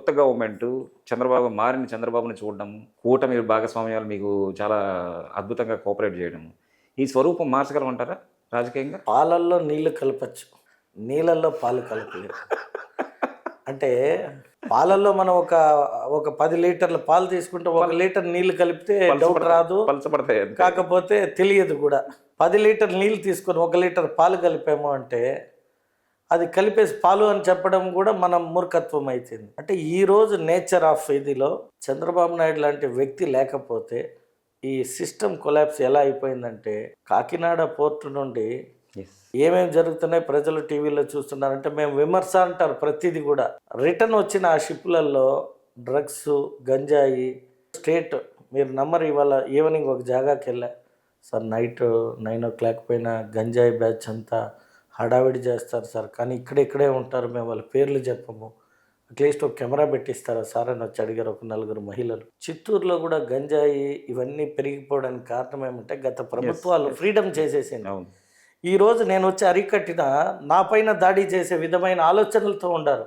కొత్త గవర్నమెంట్ చంద్రబాబుని చూడడం, కూటమి భాగస్వామ్యాలు మీకు చాలా అద్భుతంగా కోఆపరేట్ చేయడం. ఈ స్వరూపం మార్చగలమంటారా రాజకీయంగా? పాలల్లో నీళ్లు కలపచ్చు, నీళ్ళల్లో పాలు కలపలేదు. అంటే పాలల్లో మనం ఒక 10 లీటర్ల పాలు తీసుకుంటే 1 లీటర్ నీళ్లు కలిపితే డౌట్ రాదు, పలచబడతాయి. కాకపోతే తెలియదు కూడా. 10 లీటర్ నీళ్ళు తీసుకొని 1 లీటర్ పాలు కలిపాము అంటే అది కలిపేసి పాలు అని చెప్పడం కూడా మనం మూర్ఖత్వం అవుతుంది. అంటే ఈరోజు నేచర్ ఆఫ్ ఇదిలో చంద్రబాబు నాయుడు లాంటి వ్యక్తి లేకపోతే ఈ సిస్టమ్ కొలాప్స్ ఎలా అయిపోయిందంటే, కాకినాడ పోర్టు నుండి ఏమేమి జరుగుతున్నాయి ప్రజలు టీవీలో చూస్తున్నారంటే, మేము విమర్శ అంటారు ప్రతిదీ కూడా. రిటర్న్ వచ్చిన ఆ షిప్లలో డ్రగ్స్, గంజాయి స్టేట్, మీరు నమ్మరు, ఇవాళ ఈవినింగ్ ఒక జాగాకి వెళ్ళా సార్, నైట్ 9 o'clock పైన గంజాయి బ్యాచ్ అంతా హడావిడి చేస్తారు సార్, కానీ ఇక్కడే ఉంటారు, మేము వాళ్ళ పేర్లు చెప్పము, అట్లీస్ట్ ఒక కెమెరా పెట్టిస్తారా సార్ అని వచ్చి అడిగారు ఒక 4 మహిళలు. చిత్తూరులో కూడా గంజాయి ఇవన్నీ పెరిగిపోవడానికి కారణం ఏమంటే గత ప్రభుత్వాలు ఫ్రీడమ్ చేసేసింది. ఈరోజు నేను వచ్చి అరికట్టిన నా పైన దాడి చేసే విధమైన ఆలోచనలతో ఉండారు.